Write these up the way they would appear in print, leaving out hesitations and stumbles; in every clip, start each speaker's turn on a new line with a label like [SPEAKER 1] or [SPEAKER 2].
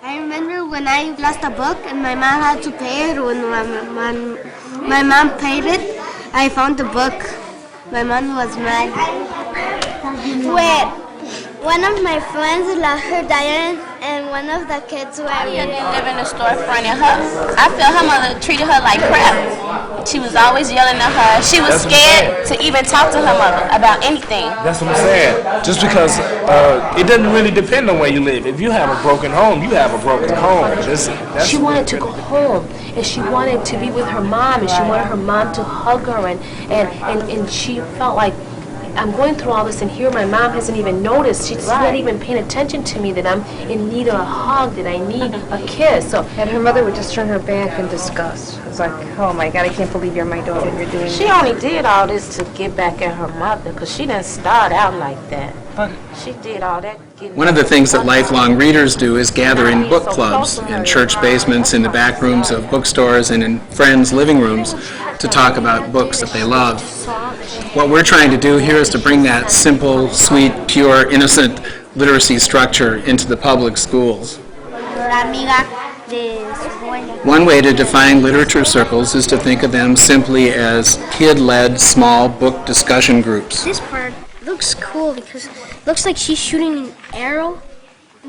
[SPEAKER 1] I remember when I lost a book and my mom had to pay it. When my mom paid it, I found the book. My mom was mad.
[SPEAKER 2] Wait, one of my friends lost her diary and one of the kids were
[SPEAKER 3] Anya didn't live in the storefront, and I feel her mother treated her like crap. She was always yelling at her. She was scared to even talk to her mother about anything.
[SPEAKER 4] That's what I'm saying. Just because it doesn't really depend on where you live. If you have a broken home, you have a broken home.
[SPEAKER 5] She wanted to go home, and she wanted to be with her mom, and she wanted her mom to hug her, and she felt like, I'm going through all this, and here my mom hasn't even noticed. She's not even paying attention to me, that I'm in need of a hug, that I need a kiss. So,
[SPEAKER 6] and her mother would just turn her back in disgust. It was like, oh my God, I can't believe you're my daughter. You're doing
[SPEAKER 5] she only did all this to get back at her mother, because she didn't start out like that. She did all that.
[SPEAKER 7] One of the things that lifelong readers do is gather in book clubs, in church basements, in the back rooms of bookstores, and in friends' living rooms to talk about books that they love. What we're trying to do here is to bring that simple, sweet, pure, innocent literacy structure into the public schools. One way to define literature circles is to think of them simply as kid-led small book discussion groups.
[SPEAKER 1] This part looks cool because it looks like she's shooting an arrow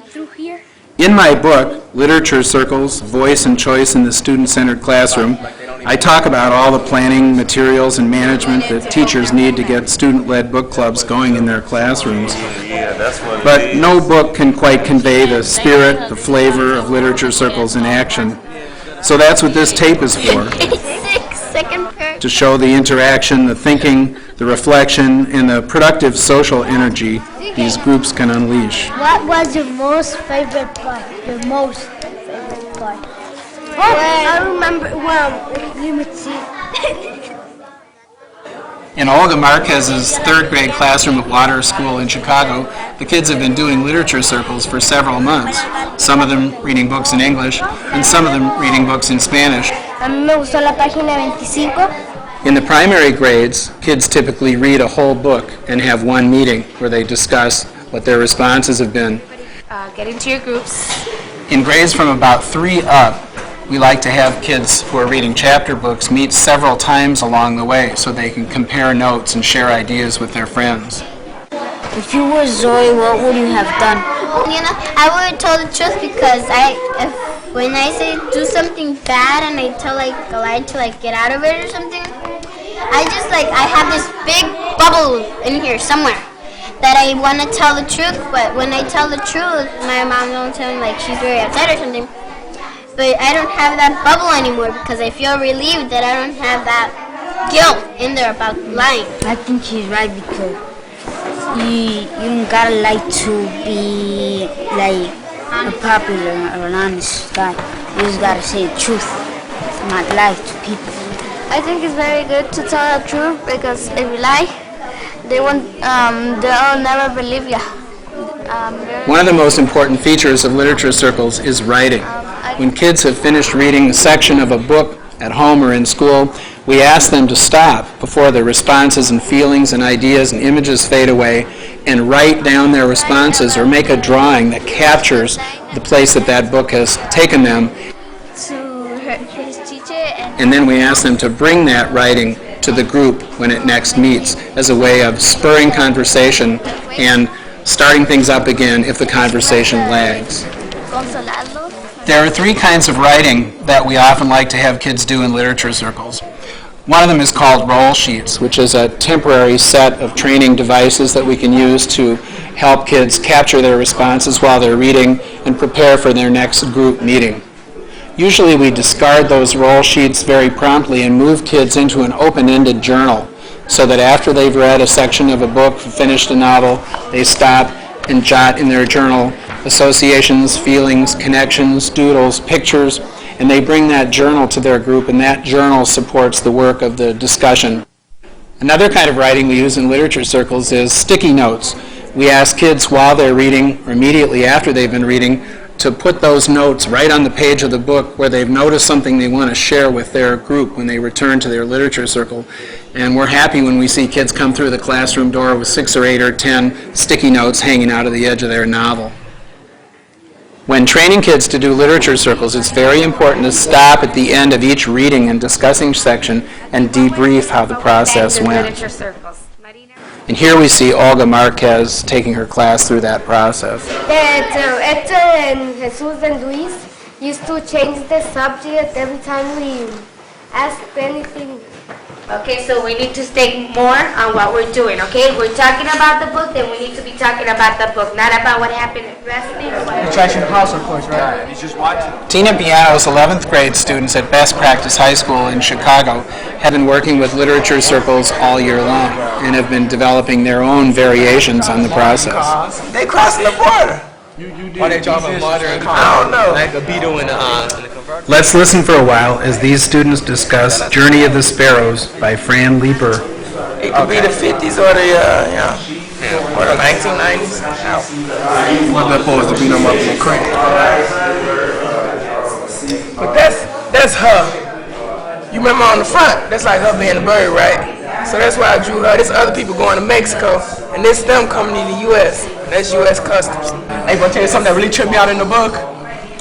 [SPEAKER 1] through here.
[SPEAKER 7] In my book, Literature Circles, Voice and Choice in the Student-Centered Classroom, I talk about all the planning, materials, and management that teachers need to get student-led book clubs going in their classrooms. But no book can quite convey the spirit, the flavor of literature circles in action. So that's what this tape is for. To show the interaction, the thinking, the reflection, and the productive social energy these groups can unleash.
[SPEAKER 2] What was your most favorite part? Your most favorite part?
[SPEAKER 1] I remember, let me see.
[SPEAKER 7] In Olga Marquez's third grade classroom at Water School in Chicago, the kids have been doing literature circles for several months. Some of them reading books in English, and some of them reading books in Spanish.
[SPEAKER 1] A mí me gustó la página 25.
[SPEAKER 7] In the primary grades, kids typically read a whole book and have one meeting where they discuss what their responses have been.
[SPEAKER 3] Get into your groups.
[SPEAKER 7] In grades from about 3 up, we like to have kids who are reading chapter books meet several times along the way so they can compare notes and share ideas with their friends.
[SPEAKER 1] If you were Zoe, what would you have done?
[SPEAKER 2] I would have told the truth because when I say do something bad and I tell like a lie to get out of it or something, I have this big bubble in here somewhere that I want to tell the truth, but when I tell the truth, my mom don't tell me she's very upset or something. But I don't have that bubble anymore because I feel relieved that I don't have that guilt in there about lying.
[SPEAKER 1] I think she's right because you don't gotta lie to be a popular or an honest guy. You just gotta say the truth, not lie to people.
[SPEAKER 2] I think it's very good to tell the truth because if you lie, they'll never believe you.
[SPEAKER 7] One of the most important features of literature circles is writing. When kids have finished reading a section of a book at home or in school, we ask them to stop before their responses and feelings and ideas and images fade away and write down their responses or make a drawing that captures the place that book has taken them.
[SPEAKER 2] His teacher
[SPEAKER 7] And then we ask them to bring that writing to the group when it next meets as a way of spurring conversation and starting things up again if the conversation lags. There are 3 kinds of writing that we often like to have kids do in literature circles. One of them is called roll sheets, which is a temporary set of training devices that we can use to help kids capture their responses while they're reading and prepare for their next group meeting. Usually we discard those roll sheets very promptly and move kids into an open-ended journal so that after they've read a section of a book, finished a novel, they stop and jot in their journal associations, feelings, connections, doodles, pictures, and they bring that journal to their group, and that journal supports the work of the discussion. Another kind of writing we use in literature circles is sticky notes. We ask kids while they're reading, or immediately after they've been reading, to put those notes right on the page of the book where they've noticed something they want to share with their group when they return to their literature circle. And we're happy when we see kids come through the classroom door with 6 or 8 or 10 sticky notes hanging out of the edge of their novel. When training kids to do literature circles, it's very important to stop at the end of each reading and discussing section and debrief how the process went.
[SPEAKER 6] Literature circles. Marina?
[SPEAKER 7] And here we see Olga Marquez taking her class through that process.
[SPEAKER 8] Hector and Jesus and Luis used to change the subject every time we asked anything.
[SPEAKER 1] Okay, so we need to stay more on what we're doing, okay? We're talking about the book, then we need to be talking about the book, not about what happened at wrestling or whatever.
[SPEAKER 9] Trash your house, of course, right?
[SPEAKER 7] Tina Piano's 11th grade students at Best Practice High School in Chicago have been working with literature circles all year long and have been developing their own variations on the process.
[SPEAKER 9] They crossing the border.
[SPEAKER 10] Why they dropping water and
[SPEAKER 9] I don't know.
[SPEAKER 10] like a beetle in the convertible?
[SPEAKER 7] Let's listen for a while as these students discuss Journey of the Sparrows by Fran Leeper.
[SPEAKER 9] It could be the 50s or the, or the 1990s.
[SPEAKER 10] What that supposed to beat them up in the creek?
[SPEAKER 9] But that's her. You remember on the front, that's like her being a bird, right? So that's why I drew her. There's other people going to Mexico, and this them coming in the U.S. That's U.S. Customs.
[SPEAKER 10] Hey, but tell you something that really tripped me out in the book.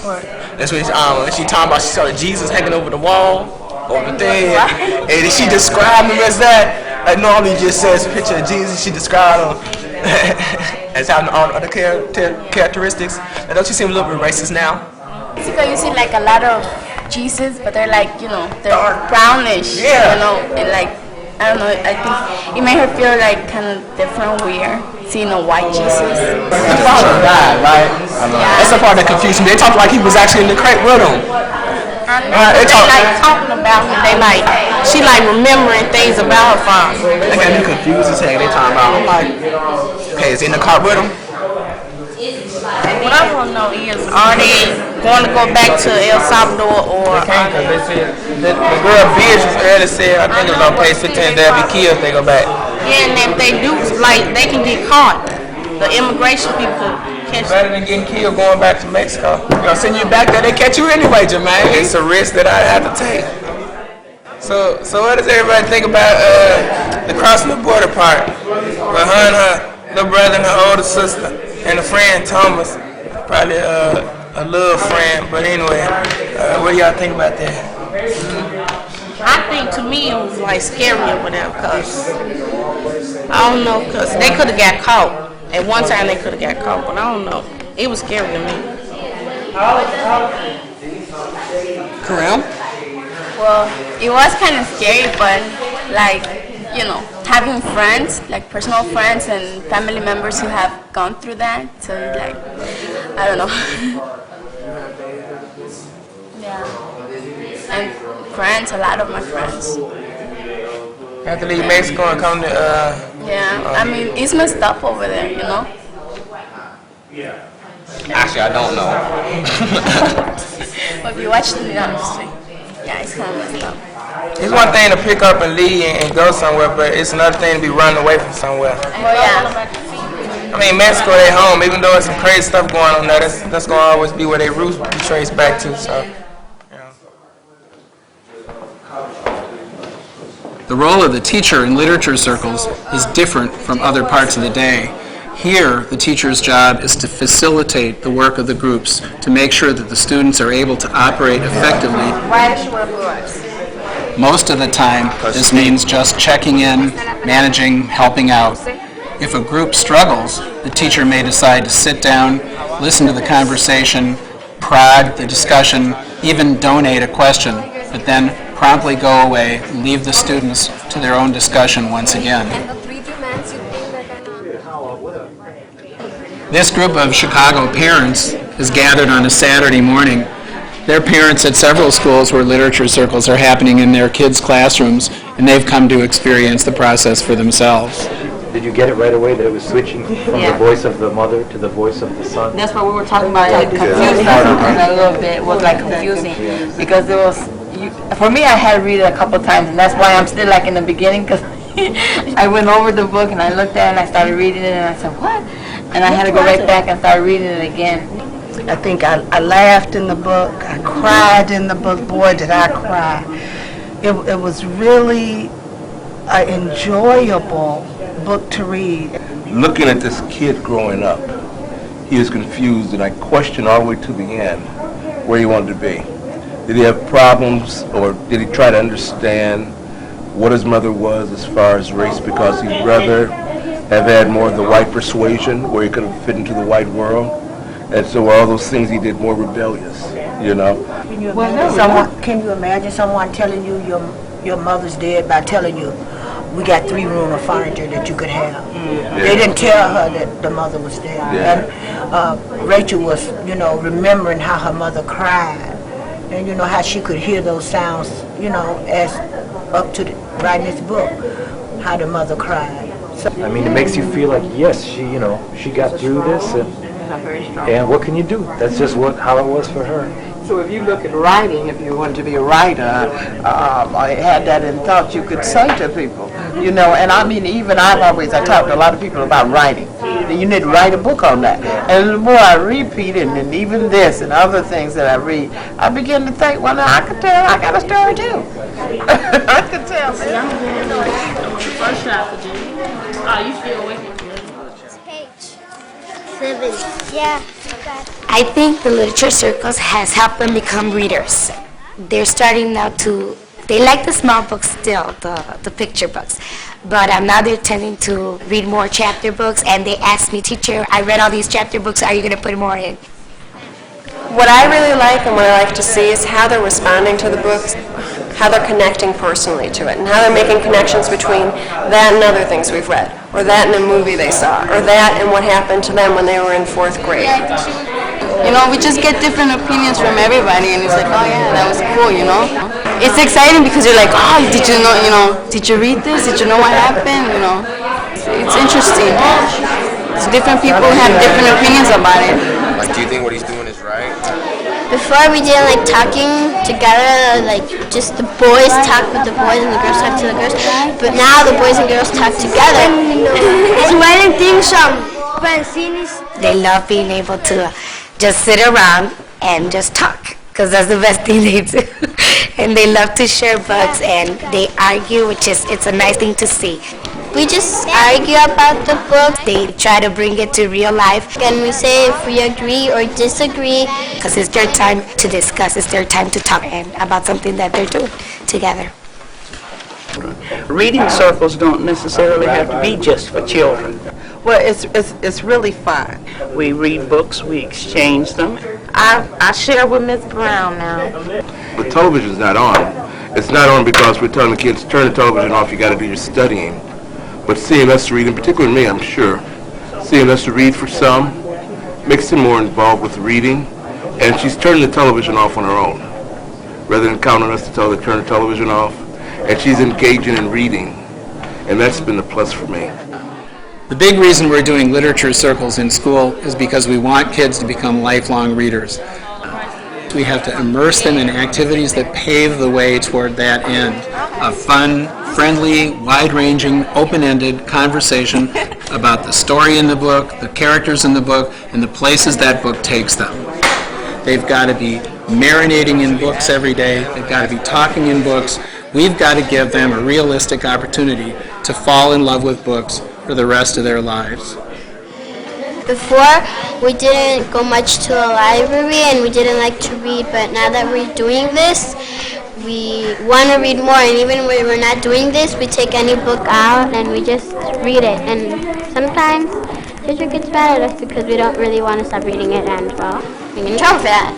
[SPEAKER 10] What? That's when she talking about, she saw Jesus hanging over the wall, over the thing, and she described him as that. Like normally just says picture of Jesus, she described him as having all other characteristics. And don't you seem a little bit racist now?
[SPEAKER 3] Mexico, you see like a lot of Jesus, but they're like, they're brownish,
[SPEAKER 10] Yeah.
[SPEAKER 3] and like, I don't know, I think it made her feel like kind of different, weird, seeing a white Jesus.
[SPEAKER 10] The father died, right? That's the part that confused me. They talked like he was actually in the crate with him.
[SPEAKER 3] They like talking about him, she like remembering things about her father.
[SPEAKER 10] They got me confused as heck. They talking about, I'm like, okay, is he in the car with him?
[SPEAKER 3] What I want to know is, are they going to go back to El Salvador or?
[SPEAKER 9] They said, the girl Beatrice earlier said, I think it was on page 15, they'll be killed if they go back.
[SPEAKER 3] Yeah, and if they do, like, they can get caught. The immigration people catch them.
[SPEAKER 9] Better than getting killed going back to Mexico.
[SPEAKER 10] They'll send you back there. They catch you anyway, Jermaine.
[SPEAKER 9] It's a risk that I have to take. So what does everybody think about the crossing the border part? With her and her little brother and her older sister and a friend, Thomas. Probably a little friend, but anyway, what do y'all think about that?
[SPEAKER 3] I think to me it was like scary or whatever, cause I don't know, cause they could have got caught. At one time they could have got caught, but I don't know. It was scary to me.
[SPEAKER 10] Kareem?
[SPEAKER 3] Well, it was kind of scary, but like, having friends, like personal friends and family members who have gone through that, so it's like, I don't know. Yeah. And friends, a lot of my friends.
[SPEAKER 9] You have to leave Mexico and come to,
[SPEAKER 3] Yeah, I mean, it's messed up over there,
[SPEAKER 10] Actually, I don't know.
[SPEAKER 3] But if you watch the honestly, yeah, it's kind of messed up.
[SPEAKER 9] it's one thing to pick up and leave and go somewhere, but it's another thing to be running away from somewhere.
[SPEAKER 3] Well, yeah.
[SPEAKER 9] I mean, Mexico, they home, even though there's some crazy stuff going on there, that's going to always be where their roots be traced back to, so.
[SPEAKER 7] The role of the teacher in literature circles is different from other parts of the day. Here, the teacher's job is to facilitate the work of the groups to make sure that the students are able to operate effectively.
[SPEAKER 6] Why does she wear blue eyes?
[SPEAKER 7] Most of the time, this means just checking in, managing, helping out. If a group struggles, the teacher may decide to sit down, listen to the conversation, prod the discussion, even donate a question, but then promptly go away and leave the students to their own discussion once again. This group of Chicago parents is gathered on a Saturday morning. Their parents at several schools where literature circles are happening in their kids' classrooms, and they've come to experience the process for themselves.
[SPEAKER 11] Did you get it right away that it was switching from the voice of the mother to the voice of the son?
[SPEAKER 12] That's what we were talking about. It confused us a little bit. It was like confusing because it was. For me, I had to read it a couple times, and that's why I'm still like in the beginning because I went over the book and I looked at it and I started reading it and I said, what? And I had to go right back and start reading it again.
[SPEAKER 13] I think I laughed in the book. I cried in the book. Boy, did I cry. It was really an enjoyable book to read.
[SPEAKER 14] Looking at this kid growing up, he was confused, and I questioned all the way to the end where he wanted to be. Did he have problems, or did he try to understand what his mother was as far as race, because he'd rather have had more of the white persuasion where he could have fit into the white world, and so all those things he did more rebellious, you know.
[SPEAKER 15] Can you imagine someone telling you your mother's dead by telling you, we got 3 rooms of furniture that you could have? They didn't tell her that the mother was dead. And Rachel was, remembering how her mother cried, and how she could hear those sounds, as up to writing this book, how the mother cried. So,
[SPEAKER 11] I mean, it makes you feel like, yes, she got through this, and what can you do? That's just how it was for her.
[SPEAKER 16] So if you look at writing, if you want to be a writer, I had that in thought you could say to people, and I mean, even I talk to a lot of people about writing. You need to write a book on that. And the more I repeat it, and even this and other things that I read, I begin to think, well, now I can tell, I got a story too. I can tell.
[SPEAKER 17] First chapter, you still waiting for it?
[SPEAKER 2] Page 7. Yeah.
[SPEAKER 18] I think the literature circles has helped them become readers. They're starting now they like the small books still, the picture books, but now they're tending to read more chapter books, and they ask me, teacher, I read all these chapter books, are you going to put more in?
[SPEAKER 19] What I really like and what I like to see is how they're responding to the books, how they're connecting personally to it, and how they're making connections between that and other things we've read, or that and a movie they saw, or that and what happened to them when they were in 4th grade.
[SPEAKER 3] We just get different opinions from everybody, and it's like, oh yeah, that was cool, It's exciting because you're like, oh, did you know, did you read this? Did you know what happened? It's interesting. So different people have different opinions about it.
[SPEAKER 10] Like, do you think what he's doing is right?
[SPEAKER 2] Before we didn't like talking together, like just the boys talk with the boys and the girls talk to the girls. But now the boys and girls talk together.
[SPEAKER 18] They love being able to just sit around and just talk, because that's the best thing they do. And they love to share books, and they argue, it's a nice thing to see.
[SPEAKER 2] We just argue about the book.
[SPEAKER 18] They try to bring it to real life.
[SPEAKER 2] And we say if we agree or disagree.
[SPEAKER 18] Because it's their time to discuss, it's their time to talk about something that they're doing together.
[SPEAKER 20] Reading circles don't necessarily have to be just for children. Well, it's really fun. We read books, we exchange them. I share with Ms. Brown now.
[SPEAKER 14] The television's not on. It's not on because we're telling the kids, turn the television off, you got to do your studying. But seeing us read, and particularly me, I'm sure, seeing us read for some makes them more involved with reading, and she's turning the television off on her own, rather than counting on us to tell her to turn the television off, and she's engaging in reading, and that's been a plus for me.
[SPEAKER 7] The big reason we're doing literature circles in school is because we want kids to become lifelong readers. We have to immerse them in activities that pave the way toward that end. A fun, friendly, wide-ranging, open-ended conversation about the story in the book, the characters in the book, and the places that book takes them. They've got to be marinating in books every day. They've got to be talking in books. We've got to give them a realistic opportunity to fall in love with books for the rest of their lives.
[SPEAKER 2] Before, we didn't go much to a library and we didn't like to read, but now that we're doing this, we want to read more, and even when we're not doing this, we take any book out and we just read it. And sometimes teacher gets mad at us because we don't really want to stop reading it, and well, we get in trouble for that.